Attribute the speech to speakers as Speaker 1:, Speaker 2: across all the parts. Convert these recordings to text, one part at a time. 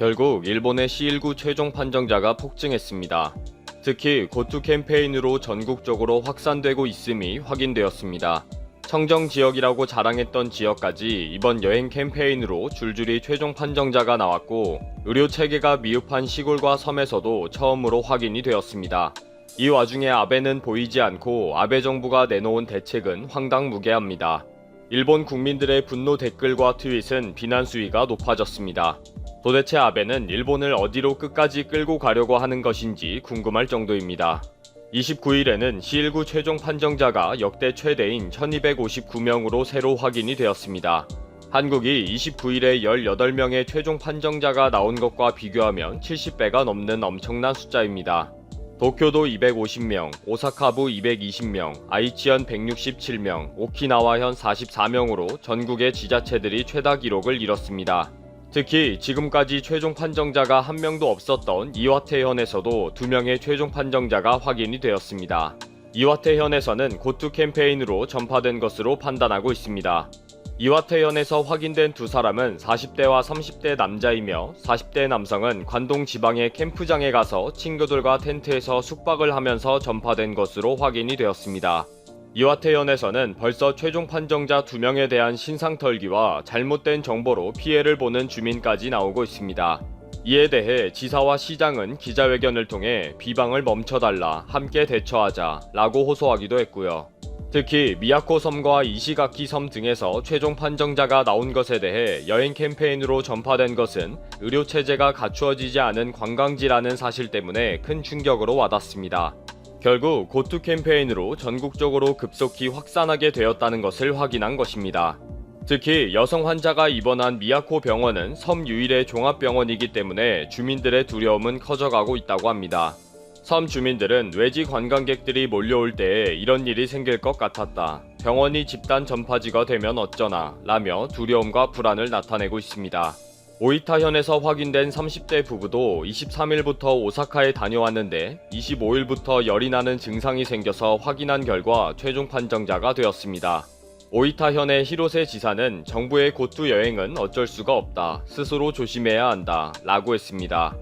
Speaker 1: 결국 일본의 C19 최종 판정자가 폭증했습니다. 특히 고투 캠페인으로 전국적으로 확산되고 있음이 확인되었습니다. 청정 지역이라고 자랑했던 지역까지 이번 여행 캠페인으로 줄줄이 최종 판정자가 나왔고, 의료 체계가 미흡한 시골과 섬에서도 처음으로 확인이 되었습니다. 이 와중에 아베는 보이지 않고 아베 정부가 내놓은 대책은 황당무계합니다. 일본 국민들의 분노 댓글과 트윗은 비난 수위가 높아졌습니다. 도대체 아베는 일본을 어디로 끝까지 끌고 가려고 하는 것인지 궁금할 정도입니다. 29일에는 C19 최종 판정자가 역대 최대인 1259명으로 새로 확인이 되었습니다. 한국이 29일에 18명의 최종 판정자가 나온 것과 비교하면 70배가 넘는 엄청난 숫자입니다. 도쿄도 250명, 오사카부 220명, 아이치현 167명, 오키나와현 44명으로 전국의 지자체들이 최다 기록을 이뤘습니다. 특히 지금까지 최종 판정자가 한 명도 없었던 이와테현에서도 2명의 최종 판정자가 확인이 되었습니다. 이와테현에서는 고투 캠페인으로 전파된 것으로 판단하고 있습니다. 이와테현에서 확인된 두 사람은 40대와 30대 남자이며 40대 남성은 관동 지방의 캠프장에 가서 친구들과 텐트에서 숙박을 하면서 전파된 것으로 확인이 되었습니다. 이와테현에서는 벌써 최종 판정자 2명에 대한 신상털기와 잘못된 정보로 피해를 보는 주민까지 나오고 있습니다. 이에 대해 지사와 시장은 기자회견을 통해 비방을 멈춰달라, 함께 대처하자 라고 호소하기도 했고요. 특히 미야코 섬과 이시가키 섬 등에서 최종 판정자가 나온 것에 대해 여행 캠페인으로 전파된 것은 의료체제가 갖추어지지 않은 관광지라는 사실 때문에 큰 충격으로 와닿습니다. 결국 고투 캠페인으로 전국적으로 급속히 확산하게 되었다는 것을 확인한 것입니다. 특히 여성 환자가 입원한 미야코 병원은 섬 유일의 종합병원이기 때문에 주민들의 두려움은 커져가고 있다고 합니다. 섬 주민들은 외지 관광객들이 몰려올 때에 이런 일이 생길 것 같았다, 병원이 집단 전파지가 되면 어쩌나 라며 두려움과 불안을 나타내고 있습니다. 오이타현에서 확인된 30대 부부도 23일부터 오사카에 다녀왔는데 25일부터 열이 나는 증상이 생겨서 확인한 결과 최종 판정자가 되었습니다. 오이타현의 히로세 지사는 정부의 고투 여행은 어쩔 수가 없다, 스스로 조심해야 한다 라고 했습니다.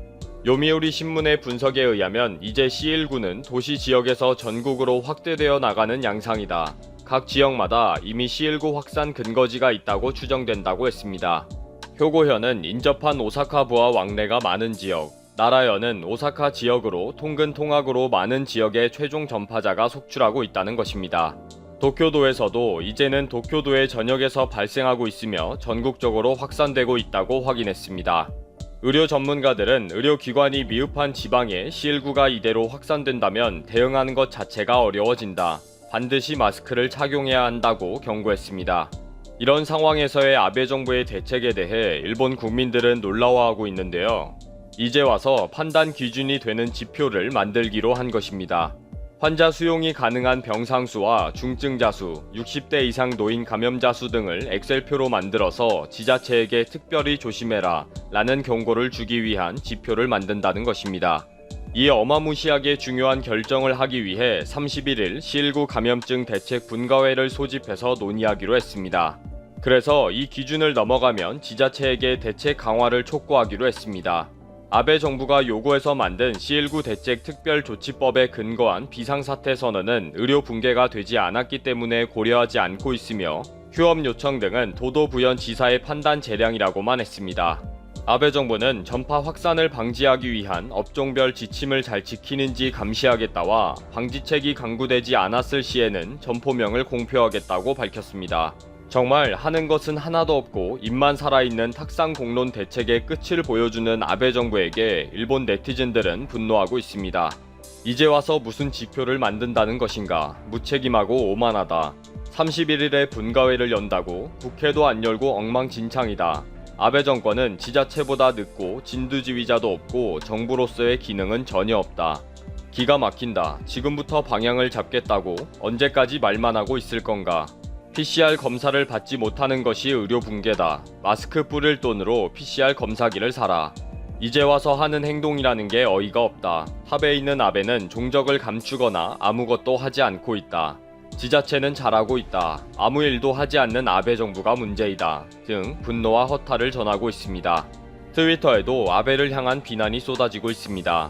Speaker 1: 요미우리 신문의 분석에 의하면 이제 C19는 도시 지역에서 전국으로 확대되어 나가는 양상이다. 각 지역마다 이미 C19 확산 근거지가 있다고 추정된다고 했습니다. 효고현은 인접한 오사카부와 왕래가 많은 지역, 나라현은 오사카 지역으로 통근 통학으로 많은 지역의 최종 전파자가 속출하고 있다는 것입니다. 도쿄도에서도 이제는 도쿄도의 전역에서 발생하고 있으며 전국적으로 확산되고 있다고 확인했습니다. 의료 전문가들은 의료기관이 미흡한 지방에 C19가 이대로 확산된다면 대응하는 것 자체가 어려워진다, 반드시 마스크를 착용해야 한다고 경고했습니다. 이런 상황에서의 아베 정부의 대책에 대해 일본 국민들은 놀라워하고 있는데요. 이제 와서 판단 기준이 되는 지표를 만들기로 한 것입니다. 환자 수용이 가능한 병상수와 중증자 수, 60대 이상 노인 감염자 수 등을 엑셀표로 만들어서 지자체에게 특별히 조심해라 라는 경고를 주기 위한 지표를 만든다는 것입니다. 이 어마무시하게 중요한 결정을 하기 위해 31일 C19 감염증 대책 분과회를 소집해서 논의하기로 했습니다. 그래서 이 기준을 넘어가면 지자체에게 대책 강화를 촉구하기로 했습니다. 아베 정부가 요구해서 만든 C19 대책 특별조치법에 근거한 비상사태 선언은 의료 붕괴가 되지 않았기 때문에 고려하지 않고 있으며 휴업 요청 등은 도도부현 지사의 판단 재량이라고만 했습니다. 아베 정부는 전파 확산을 방지하기 위한 업종별 지침을 잘 지키는지 감시하겠다와 방지책이 강구되지 않았을 시에는 점포명을 공표하겠다고 밝혔습니다. 정말 하는 것은 하나도 없고 입만 살아있는 탁상 공론 대책의 끝을 보여주는 아베 정부에게 일본 네티즌들은 분노하고 있습니다. 이제 와서 무슨 지표를 만든다는 것인가, 무책임하고 오만하다, 31일에 분과회를 연다고 국회도 안 열고 엉망진창이다, 아베 정권은 지자체보다 늦고 진두지휘자도 없고 정부로서의 기능은 전혀 없다, 기가 막힌다, 지금부터 방향을 잡겠다고 언제까지 말만 하고 있을 건가, PCR 검사를 받지 못하는 것이 의료 붕괴다, 마스크 뿌릴 돈으로 PCR 검사기를 사라, 이제 와서 하는 행동이라는 게 어이가 없다, 탑에 있는 아베는 종적을 감추거나 아무것도 하지 않고 있다, 지자체는 잘하고 있다, 아무 일도 하지 않는 아베 정부가 문제이다 등 분노와 허탈을 전하고 있습니다. 트위터에도 아베를 향한 비난이 쏟아지고 있습니다.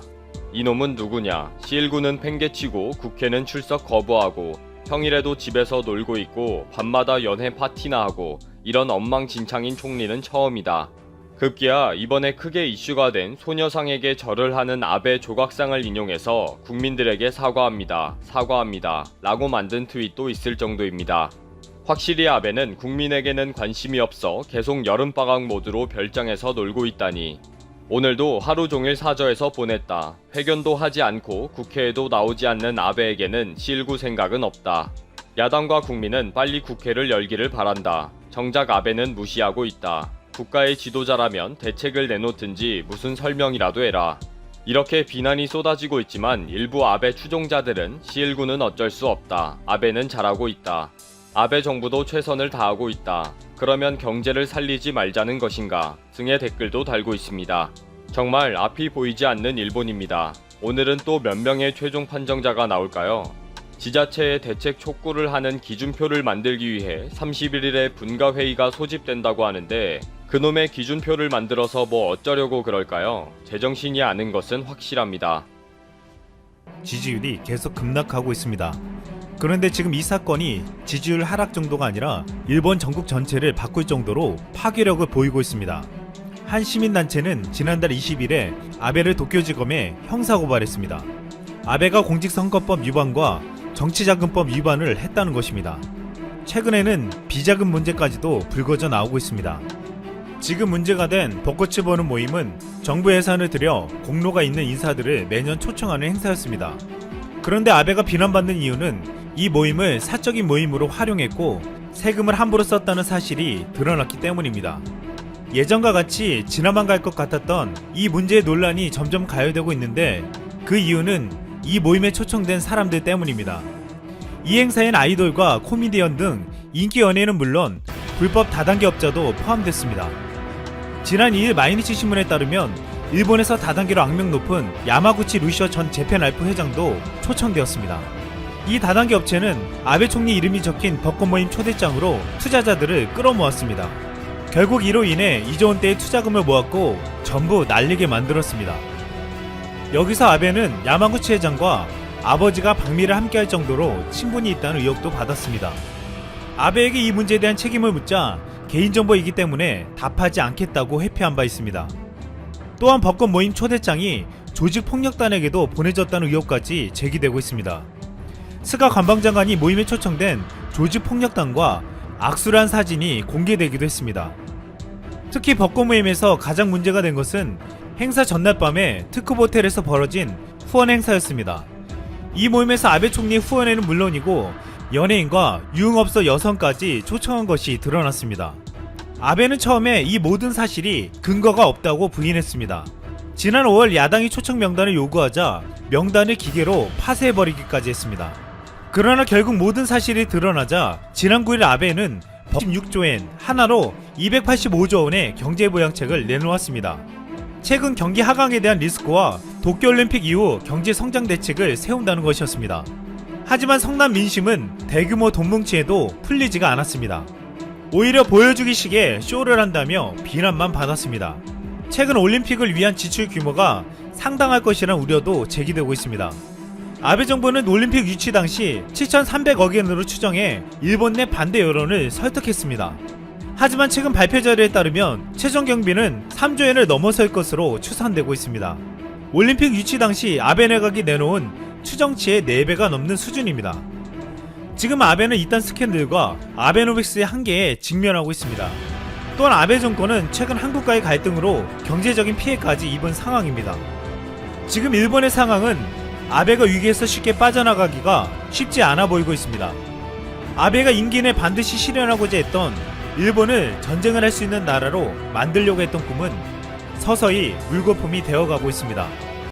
Speaker 1: 이놈은 누구냐? C19는 팽개치고 국회는 출석 거부하고 평일에도 집에서 놀고 있고 밤마다 연애 파티나 하고 이런 엉망진창인 총리는 처음이다. 급기야 이번에 크게 이슈가 된 소녀상에게 절을 하는 아베 조각상을 인용해서 국민들에게 사과합니다. 사과합니다. 라고 만든 트윗도 있을 정도입니다. 확실히 아베는 국민에게는 관심이 없어 계속 여름방학 모드로 별장에서 놀고 있다니. 오늘도 하루 종일 사저에서 보냈다. 회견도 하지 않고 국회에도 나오지 않는 아베에게는 C19 생각은 없다. 야당과 국민은 빨리 국회를 열기를 바란다. 정작 아베는 무시하고 있다. 국가의 지도자라면 대책을 내놓든지 무슨 설명이라도 해라. 이렇게 비난이 쏟아지고 있지만 일부 아베 추종자들은 C19는 어쩔 수 없다. 아베는 잘하고 있다. 아베 정부도 최선을 다하고 있다. 그러면 경제를 살리지 말자는 것인가 등의 댓글도 달고 있습니다. 정말 앞이 보이지 않는 일본입니다. 오늘은 또 몇 명의 최종 판정자가 나올까요? 지자체에 대책 촉구를 하는 기준표를 만들기 위해 31일에 분가회의가 소집된다고 하는데 그놈의 기준표를 만들어서 뭐 어쩌려고 그럴까요? 제정신이 아닌 것은 확실합니다.
Speaker 2: 지지율이 계속 급락하고 있습니다. 그런데 지금 이 사건이 지지율 하락 정도가 아니라 일본 전국 전체를 바꿀 정도로 파괴력을 보이고 있습니다. 한 시민단체는 지난달 20일에 아베를 도쿄지검에 형사고발했습니다. 아베가 공직선거법 위반과 정치자금법 위반을 했다는 것입니다. 최근에는 비자금 문제까지도 불거져 나오고 있습니다. 지금 문제가 된 벚꽃을 보는 모임은 정부 예산을 들여 공로가 있는 인사들을 매년 초청하는 행사였습니다. 그런데 아베가 비난받는 이유는 이 모임을 사적인 모임으로 활용했고 세금을 함부로 썼다는 사실이 드러났기 때문입니다. 예전과 같이 지나만 갈 것 같았던 이 문제의 논란이 점점 가열되고 있는데 그 이유는 이 모임에 초청된 사람들 때문입니다. 이 행사엔 아이돌과 코미디언 등 인기 연예인은 물론 불법 다단계업자도 포함됐습니다. 지난 2일 마이니치 신문에 따르면 일본에서 다단계로 악명 높은 야마구치 루시오 전 재팬 알프 회장도 초청되었습니다. 이 다단계 업체는 아베 총리 이름이 적힌 벚꽃 모임 초대장으로 투자자들을 끌어모았습니다. 결국 이로 인해 2조 원대의 투자금을 모았고 전부 날리게 만들었습니다. 여기서 아베는 야마구치 회장과 아버지가 방미를 함께할 정도로 친분이 있다는 의혹도 받았습니다. 아베에게 이 문제에 대한 책임을 묻자 개인정보이기 때문에 답하지 않겠다고 회피한 바 있습니다. 또한 벚꽃 모임 초대장이 조직폭력단에게도 보내졌다는 의혹까지 제기되고 있습니다. 스가 관방장관이 모임에 초청된 조직폭력단과 악수를 한 사진이 공개되기도 했습니다. 특히 벚꽃 모임에서 가장 문제가 된 것은 행사 전날 밤에 특급 호텔에서 벌어진 후원 행사였습니다. 이 모임에서 아베 총리의 후원회는 물론이고 연예인과 유흥업소 여성까지 초청한 것이 드러났습니다. 아베는 처음에 이 모든 사실이 근거가 없다고 부인했습니다. 지난 5월 야당이 초청 명단을 요구하자 명단을 기계로 파쇄해버리기까지 했습니다. 그러나 결국 모든 사실이 드러나자 지난 9일 아베는 16조엔 하나로 285조 원의 경제부양책을 내놓았습니다. 최근 경기 하강에 대한 리스크와 도쿄올림픽 이후 경제 성장 대책을 세운다는 것이었습니다. 하지만 성남 민심은 대규모 돈 뭉치에도 풀리지가 않았습니다. 오히려 보여주기식의 쇼를 한다며 비난만 받았습니다. 최근 올림픽을 위한 지출 규모가 상당할 것이라는 우려도 제기되고 있습니다. 아베 정부는 올림픽 유치 당시 7,300억 엔으로 추정해 일본 내 반대 여론을 설득했습니다. 하지만 최근 발표 자료에 따르면 최종 경비는 3조 엔을 넘어설 것으로 추산되고 있습니다. 올림픽 유치 당시 아베 내각이 내놓은 추정치의 4배가 넘는 수준입니다. 지금 아베는 이딴 스캔들과 아베노믹스의 한계에 직면하고 있습니다. 또한 아베 정권은 최근 한국과의 갈등으로 경제적인 피해까지 입은 상황입니다. 지금 일본의 상황은 아베가 위기에서 쉽게 빠져나가기가 쉽지 않아 보이고 있습니다. 아베가 임기 내 반드시 실현하고자 했던 일본을 전쟁을 할 수 있는 나라로 만들려고 했던 꿈은 서서히 물거품이 되어가고 있습니다.